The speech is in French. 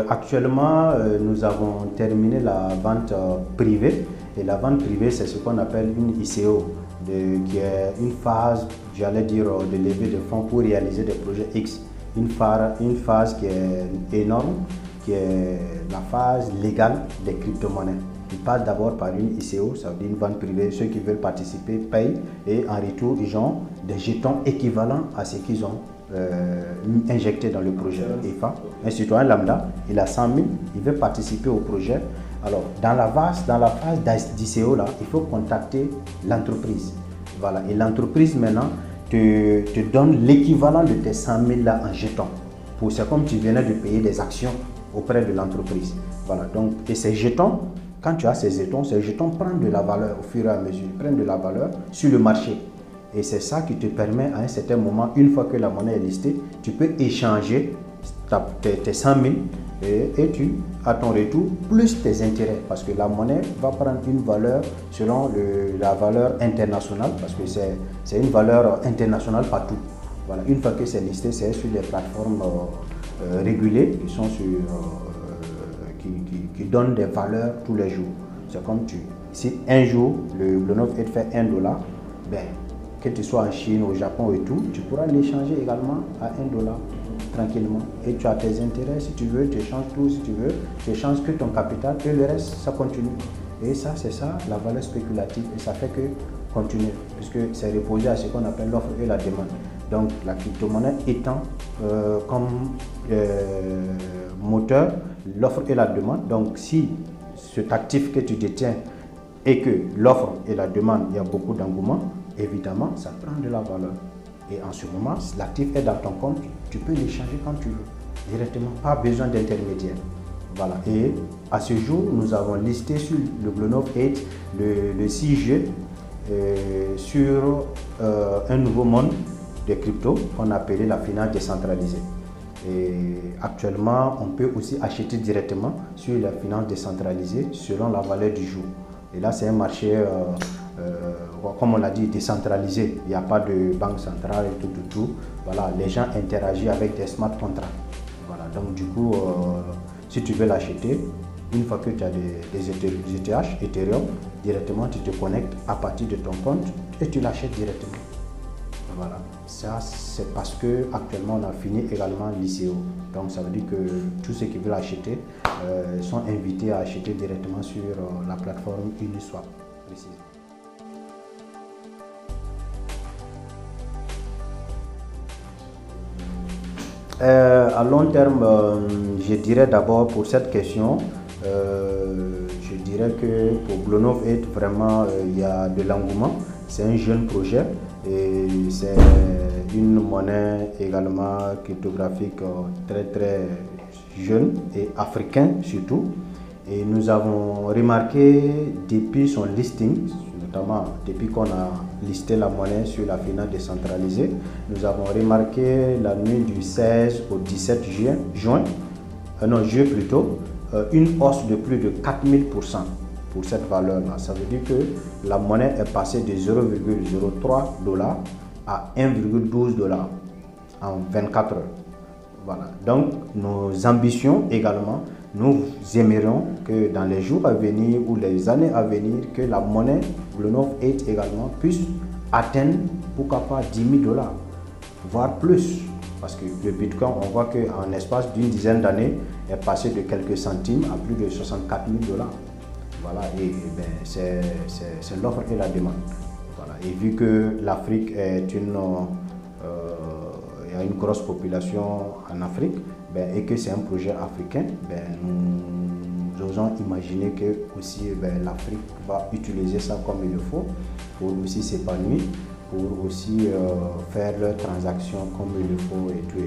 Actuellement, nous avons terminé la vente privée. Et la vente privée, c'est ce qu'on appelle une ICO, qui est une phase, j'allais dire, de levée de fonds pour réaliser des projets X. Une phase qui est énorme, qui est la phase légale des crypto-monnaies. Ils passent d'abord par une ICO, ça veut dire une vente privée. Ceux qui veulent participer payent et en retour, ils ont des jetons équivalents à ce qu'ils ont injecté dans le projet IFA. Un citoyen lambda, il a 100 000, il veut participer au projet. Alors, dans la phase d'ICO, là, il faut contacter l'entreprise. Voilà. Et l'entreprise, maintenant, te donne l'équivalent de tes 100 000 là en jetons. C'est comme tu venais de payer des actions auprès de l'entreprise. Voilà. Donc, et ces jetons, quand tu as ces jetons prennent de la valeur au fur et à mesure, ils prennent de la valeur sur le marché. Et c'est ça qui te permet à un certain moment, une fois que la monnaie est listée, tu peux échanger tes 100 000 et tu, à ton retour, plus tes intérêts. Parce que la monnaie va prendre une valeur selon la valeur internationale, parce que c'est une valeur internationale partout. Voilà. Une fois que c'est listé, c'est sur des plateformes régulées qui sont qui donnent des valeurs tous les jours. C'est comme si un jour le Glonof8 fait $1, ben, que tu sois en Chine, au Japon et tout, tu pourras l'échanger également à $1 tranquillement. Et tu as tes intérêts, si tu veux, tu échanges tout, si tu veux, tu échanges que ton capital et le reste, ça continue. Et ça, c'est ça, la valeur spéculative, et ça fait que continuer, puisque c'est reposé à ce qu'on appelle l'offre et la demande. Donc, la crypto-monnaie étant comme moteur, l'offre et la demande. Donc, si cet actif que tu détiens et que l'offre et la demande, il y a beaucoup d'engouement, évidemment, ça prend de la valeur. Et en ce moment, l'actif est dans ton compte, tu peux l'échanger quand tu veux, directement, pas besoin d'intermédiaire. Voilà. Et à ce jour, nous avons listé sur le Glonof8 le 6 juillet sur un nouveau monde de crypto qu'on a appelé la finance décentralisée. Et actuellement, on peut aussi acheter directement sur la finance décentralisée selon la valeur du jour. Et là, c'est un marché, comme on l'a dit, décentralisé. Il n'y a pas de banque centrale et tout. Voilà, les gens interagissent avec des smart contracts. Voilà, donc du coup, si tu veux l'acheter, une fois que tu as des ETH, Ethereum, directement, tu te connectes à partir de ton compte et tu l'achètes directement. Voilà, ça c'est parce que actuellement on a fini également l'ICO. Donc ça veut dire que tous ceux qui veulent acheter sont invités à acheter directement sur la plateforme Uniswap. Précise. À long terme, je dirais d'abord pour cette question, je dirais que pour Glonof8, vraiment, il y a de l'engouement. C'est un jeune projet et c'est une monnaie également cryptographique très jeune et africain surtout. Et nous avons remarqué depuis son listing, notamment depuis qu'on a listé la monnaie sur la finance décentralisée, nous avons remarqué la nuit du 16 au 17 juin, une hausse de plus de 4000% pour cette valeur-là. Ça veut dire que la monnaie est passée de 0,03 $ à 1,12 $ en 24 heures. Voilà. Donc, nos ambitions également, nous aimerions que dans les jours à venir ou les années à venir, que la monnaie Glonof8 également puisse atteindre, pourquoi pas, 10 000 $, voire plus. Parce que le Bitcoin, on voit qu'en l'espace d'une dizaine d'années, est passé de quelques centimes à plus de 64 000 $. Voilà, et ben, c'est l'offre et la demande. Voilà. Et vu que l'Afrique est il y a une grosse population en Afrique, ben, et que c'est un projet africain, ben, nous osons imaginer que aussi l'Afrique va utiliser ça comme il le faut pour aussi s'épanouir, pour aussi faire leurs transactions comme il le faut et tout.